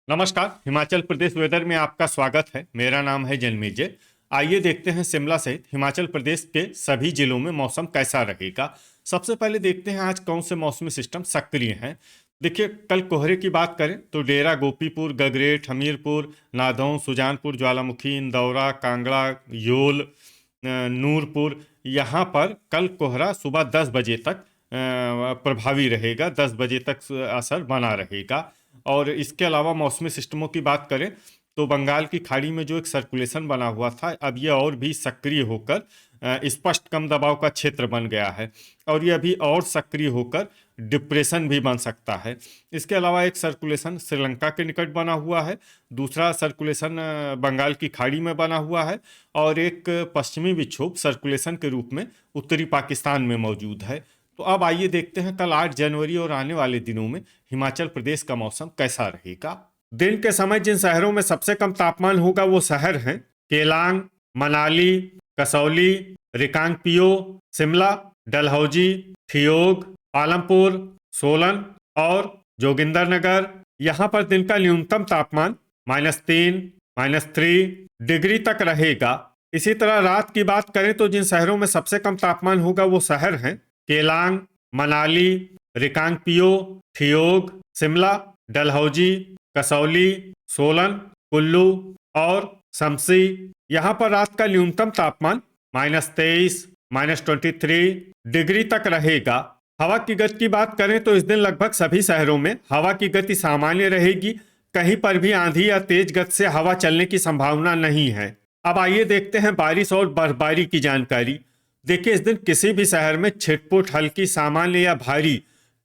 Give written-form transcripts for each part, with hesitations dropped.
नमस्कार। हिमाचल प्रदेश वेदर में आपका स्वागत है। मेरा नाम है जन्मेजय। आइए देखते हैं शिमला सहित हिमाचल प्रदेश के सभी जिलों में मौसम कैसा रहेगा। सबसे पहले देखते हैं आज कौन से मौसमी सिस्टम सक्रिय हैं। देखिए, कल कोहरे की बात करें तो डेरा गोपीपुर, गगरेट, हमीरपुर, नादौन, सुजानपुर, ज्वालामुखी, इंदौरा, कांगड़ा, योल, नूरपुर, यहाँ पर कल कोहरा सुबह 10 बजे तक प्रभावी रहेगा। 10 बजे तक असर बना रहेगा। और इसके अलावा मौसमी सिस्टमों की बात करें तो बंगाल की खाड़ी में जो एक सर्कुलेशन बना हुआ था, अब यह और भी सक्रिय होकर स्पष्ट कम दबाव का क्षेत्र बन गया है और यह अभी और सक्रिय होकर डिप्रेशन भी बन सकता है। इसके अलावा एक सर्कुलेशन श्रीलंका के निकट बना हुआ है, दूसरा सर्कुलेशन बंगाल की खाड़ी में बना हुआ है और एक पश्चिमी विक्षोभ सर्कुलेशन के रूप में उत्तरी पाकिस्तान में मौजूद है। तो अब आइए देखते हैं कल 8 जनवरी और आने वाले दिनों में हिमाचल प्रदेश का मौसम कैसा रहेगा। दिन के समय जिन शहरों में सबसे कम तापमान होगा वो शहर हैं केलांग, मनाली, कसौली, रिकांगपिओ, शिमला, डलहौजी, ठियोग, पालमपुर, सोलन और जोगिंदरनगर। यहाँ पर दिन का न्यूनतम तापमान -3, -3 डिग्री तक रहेगा। इसी तरह रात की बात करें तो जिन शहरों में सबसे कम तापमान होगा वो शहर हैं केलांग, मनाली, रिकांगपिओ, ठियोग, शिमला, डलहौजी, कसौली, सोलन, कुल्लू और शमसी। यहाँ पर रात का न्यूनतम तापमान -23, -23 डिग्री तक रहेगा। हवा की गति की बात करें तो इस दिन लगभग सभी शहरों में हवा की गति सामान्य रहेगी। कहीं पर भी आंधी या तेज गति से हवा चलने की संभावना नहीं है। अब आइए देखते हैं बारिश और बर्फबारी की जानकारी। देखिए, इस दिन किसी भी शहर में छिटपुट, हल्की, सामान्य या भारी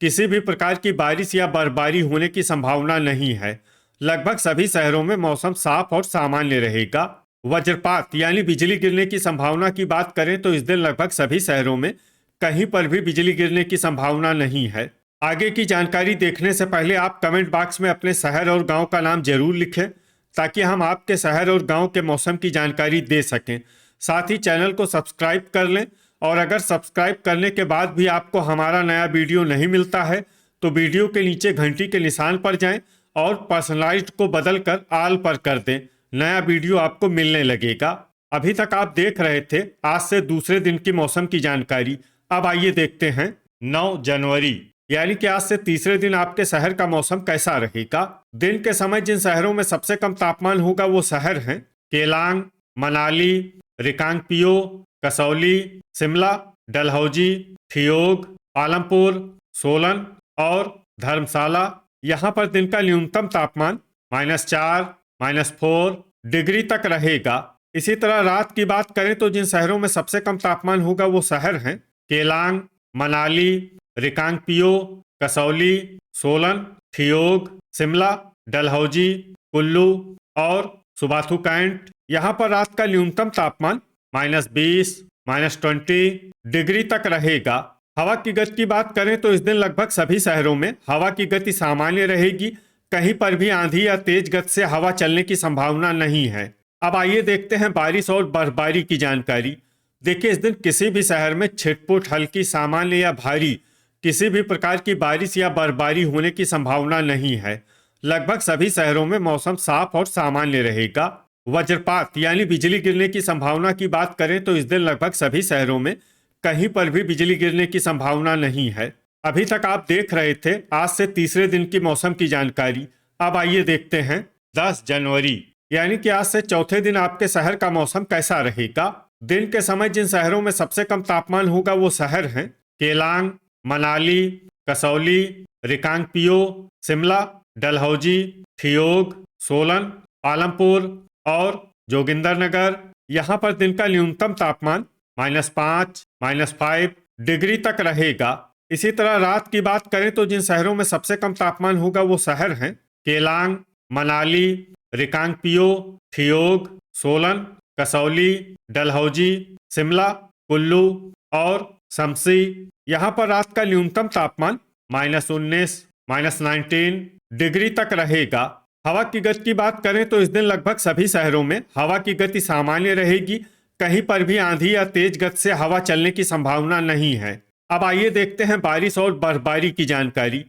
किसी भी प्रकार की बारिश या बर्फबारी होने की संभावना नहीं है। लगभग सभी शहरों में मौसम साफ और सामान्य रहेगा। वज्रपात यानी बिजली गिरने की संभावना की बात करें तो इस दिन लगभग सभी शहरों में कहीं पर भी बिजली गिरने की संभावना नहीं है। आगे की जानकारी देखने से पहले आप कमेंट बॉक्स में अपने शहर और गांव का नाम जरूर लिखें ताकि हम आपके शहर और गांव के मौसम की जानकारी दे सकें। साथ ही चैनल को सब्सक्राइब कर लें और अगर सब्सक्राइब करने के बाद भी आपको हमारा नया वीडियो नहीं मिलता है तो वीडियो के नीचे घंटी के निशान पर जाएं और पर्सनलाइज्ड को बदलकर ऑल पर कर दें। नया वीडियो आपको मिलने लगेगा। अभी तक आप देख रहे थे आज से दूसरे दिन की मौसम की जानकारी। अब आइए देखते हैं 9 जनवरी यानी कि आज से तीसरे दिन आपके शहर का मौसम कैसा रहेगा। दिन के समय जिन शहरों में सबसे कम तापमान होगा वो शहर हैं केलांग, मनाली, रिकांगपिओ, कसौली, शिमला, डलहौजी, ठियोग, पालमपुर, सोलन और धर्मशाला। यहाँ पर दिन का न्यूनतम तापमान -4, -4 डिग्री तक रहेगा। इसी तरह रात की बात करें तो जिन शहरों में सबसे कम तापमान होगा वो शहर हैं केलांग, मनाली, रिकांगपिओ, कसौली, सोलन, ठियोग, शिमला, डलहौजी, कुल्लू और सुबाथू कैंट। यहाँ पर रात का न्यूनतम तापमान -20, -20 डिग्री तक रहेगा। हवा की गति की बात करें तो इस दिन लगभग सभी शहरों में हवा की गति सामान्य रहेगी। कहीं पर भी आंधी या तेज गति से हवा चलने की संभावना नहीं है। अब आइए देखते हैं बारिश और बर्फबारी की जानकारी। देखिए, इस दिन किसी भी शहर में छिटपुट, हल्की, सामान्य या भारी किसी भी प्रकार की बारिश या बर्फबारी होने की संभावना नहीं है। लगभग सभी शहरों में मौसम साफ और सामान्य रहेगा। वज्रपात यानी बिजली गिरने की संभावना की बात करें तो इस दिन लगभग सभी शहरों में कहीं पर भी बिजली गिरने की संभावना नहीं है। अभी तक आप देख रहे थे आज से तीसरे दिन की मौसम की जानकारी। अब आइए देखते हैं 10 जनवरी यानी कि आज से चौथे दिन आपके शहर का मौसम कैसा रहेगा। दिन के समय जिन शहरों में सबसे कम तापमान होगा वो शहर हैं केलांग, मनाली, कसौली, रिकांगपिओ, शिमला, डलहौजी, ठियोग, सोलन, पालमपुर और जोगिंदरनगर। यहाँ पर दिन का न्यूनतम तापमान -5, -5 डिग्री तक रहेगा। इसी तरह रात की बात करें तो जिन शहरों में सबसे कम तापमान होगा वो शहर हैं केलांग, मनाली, रिकांगपिओ, ठियोग, सोलन, कसौली, डलहौजी, शिमला, कुल्लू और शमसी। यहाँ पर रात का न्यूनतम तापमान -19, -19 डिग्री तक रहेगा। हवा की गति की बात करें तो इस दिन लगभग सभी शहरों में हवा की गति सामान्य रहेगी। कहीं पर भी आंधी या तेज गति से हवा चलने की संभावना नहीं है। अब आइए देखते हैं बारिश और बर्फबारी की जानकारी।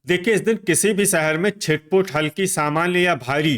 देखिए, इस दिन किसी भी शहर में छिटपुट हल्की सामान्य या भारी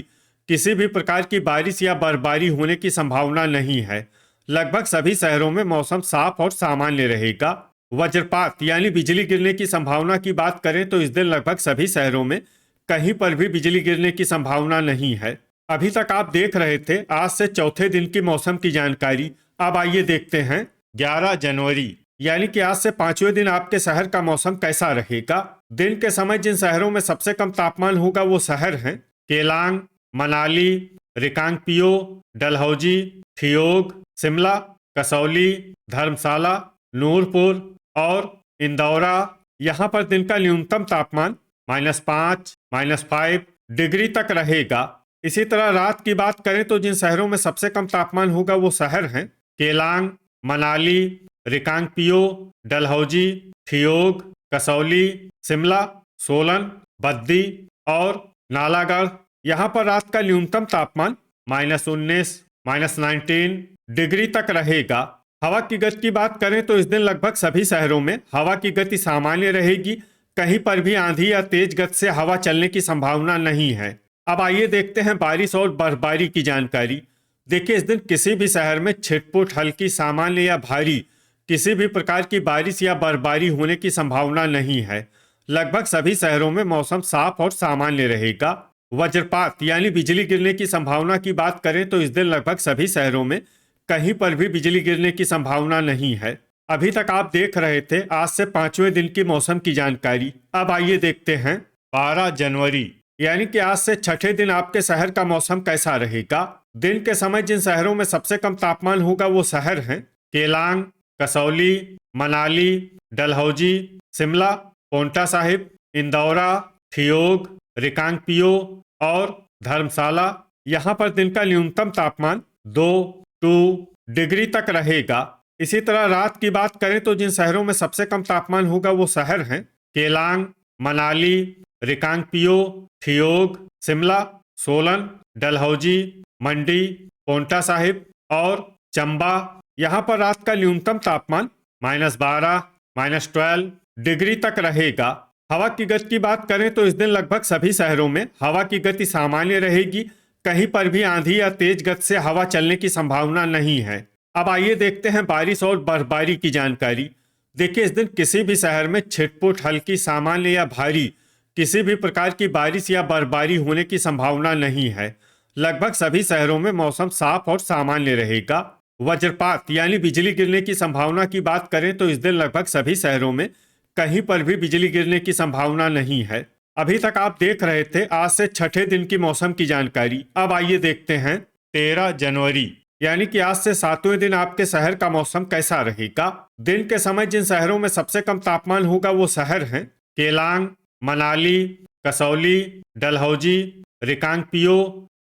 किसी भी प्रकार की बारिश या बर्फबारी होने की संभावना नहीं है। लगभग सभी शहरों में मौसम साफ और सामान्य रहेगा। वज्रपात यानी बिजली गिरने की संभावना की बात करें तो इस दिन लगभग सभी शहरों में कहीं पर भी बिजली गिरने की संभावना नहीं है। अभी तक आप देख रहे थे आज से चौथे दिन की मौसम की जानकारी। अब आइए देखते हैं 11 जनवरी यानी कि आज से पांचवें दिन आपके शहर का मौसम कैसा रहेगा। दिन के समय जिन शहरों में सबसे कम तापमान होगा वो शहर हैं केलांग, मनाली, रिकांगपिओ, डलहौजी, ठियोग, शिमला, कसौली, धर्मशाला, नूरपुर और इंदौरा। यहाँ पर दिन का न्यूनतम तापमान -5, -5 डिग्री तक रहेगा। इसी तरह रात की बात करें तो जिन शहरों में सबसे कम तापमान होगा वो शहर हैं केलांग, मनाली, रिकांगपिओ, डलहौजी, ठियोग, कसौली, शिमला, सोलन, बद्दी और नालागढ़। यहाँ पर रात का न्यूनतम तापमान -19, -19 डिग्री तक रहेगा। हवा की गति की बात करें तो इस दिन लगभग सभी शहरों में हवा की गति सामान्य रहेगी। कहीं पर भी आंधी या तेज गति से हवा चलने की संभावना नहीं है। अब आइए देखते हैं बारिश और बर्फबारी की जानकारी। देखिए, इस दिन किसी भी शहर में छिटपुट हल्की सामान्य या भारी किसी भी प्रकार की बारिश या बर्फबारी होने की संभावना नहीं है। लगभग सभी शहरों में मौसम साफ और सामान्य रहेगा। वज्रपात यानी बिजली गिरने की संभावना की बात करें तो इस दिन लगभग सभी शहरों में कहीं पर भी बिजली गिरने की संभावना नहीं है। अभी तक आप देख रहे थे आज से पांचवें दिन की मौसम की जानकारी। अब आइए देखते हैं 12 जनवरी यानी कि आज से छठे दिन आपके शहर का मौसम कैसा रहेगा। दिन के समय जिन शहरों में सबसे कम तापमान होगा वो शहर हैं केलांग, कसौली, मनाली, डलहौजी, शिमला, पोंटा साहिब, इंदौरा, ठियोग, रिकांगपिओ और धर्मशाला। यहाँ पर दिन का न्यूनतम तापमान 2 डिग्री तक रहेगा। इसी तरह रात की बात करें तो जिन शहरों में सबसे कम तापमान होगा वो शहर हैं केलांग, मनाली, रिकांगपिओ, ठियोग, शिमला, सोलन, डलहौजी, मंडी, पोंटा साहिब और चंबा। यहाँ पर रात का न्यूनतम तापमान -12, -12 डिग्री तक रहेगा। हवा की गति की बात करें तो इस दिन लगभग सभी शहरों में हवा की गति सामान्य रहेगी। कहीं पर भी आंधी या तेज गति से हवा चलने की संभावना नहीं है। अब आइए देखते हैं बारिश और बर्फबारी की जानकारी। देखिए, इस दिन किसी भी शहर में छिटपुट हल्की सामान्य या भारी किसी भी प्रकार की बारिश या बर्फबारी होने की संभावना नहीं है। लगभग सभी शहरों में मौसम साफ और सामान्य रहेगा। वज्रपात यानी बिजली गिरने की संभावना की बात करें तो इस दिन लगभग सभी शहरों में कहीं पर भी बिजली गिरने की संभावना नहीं है। अभी तक आप देख रहे थे आज से छठे दिन की मौसम की जानकारी। अब आइए देखते हैं 13 जनवरी यानी कि आज से सातवें दिन आपके शहर का मौसम कैसा रहेगा। दिन के समय जिन शहरों में सबसे कम तापमान होगा वो शहर हैं केलांग, मनाली, कसौली, डलहौजी, रिकांगपिओ,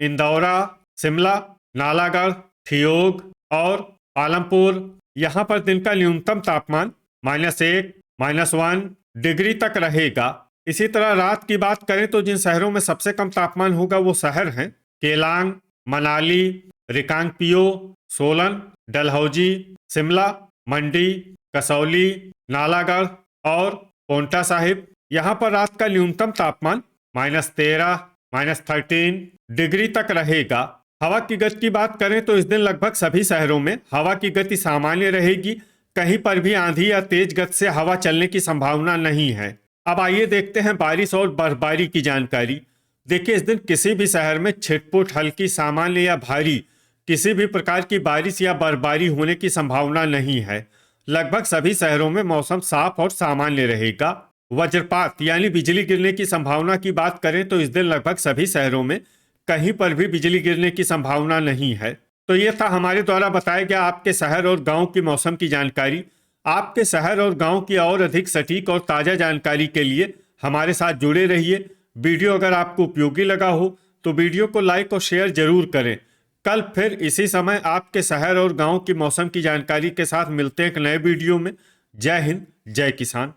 इंदौरा, शिमला, नालागढ़, ठियोग और आलमपुर। यहाँ पर दिन का न्यूनतम तापमान -1, -1 डिग्री तक रहेगा। इसी तरह रात की बात करें तो जिन शहरों में सबसे कम तापमान होगा वो शहर हैं केलांग, मनाली, रिकांगपिओ, सोलन, डलहौजी, शिमला, मंडी, कसौली, नालागढ़ और पोंटा साहिब। यहाँ पर रात का न्यूनतम तापमान -13, -13 डिग्री तक रहेगा। हवा की गति की बात करें तो इस दिन लगभग सभी शहरों में हवा की गति सामान्य रहेगी। कहीं पर भी आंधी या तेज गति से हवा चलने की संभावना नहीं है। अब आइए देखते हैं बारिश और बर्फबारी की जानकारी। देखिए, इस दिन किसी भी शहर में छिटपुट हल्की सामान्य या भारी किसी भी प्रकार की बारिश या बर्फबारी होने की संभावना नहीं है। लगभग सभी शहरों में मौसम साफ और सामान्य रहेगा। वज्रपात यानी बिजली गिरने की संभावना की बात करें तो इस दिन लगभग सभी शहरों में कहीं पर भी बिजली गिरने की संभावना नहीं है। तो ये था हमारे द्वारा बताया गया आपके शहर और गांव की मौसम की जानकारी। आपके शहर और गांव की और अधिक सटीक और ताज़ा जानकारी के लिए हमारे साथ जुड़े रहिए। वीडियो अगर आपको उपयोगी लगा हो तो वीडियो को लाइक और शेयर जरूर करें। कल फिर इसी समय आपके शहर और गांव की मौसम की जानकारी के साथ मिलते हैं एक नए वीडियो में। जय हिंद, जय किसान।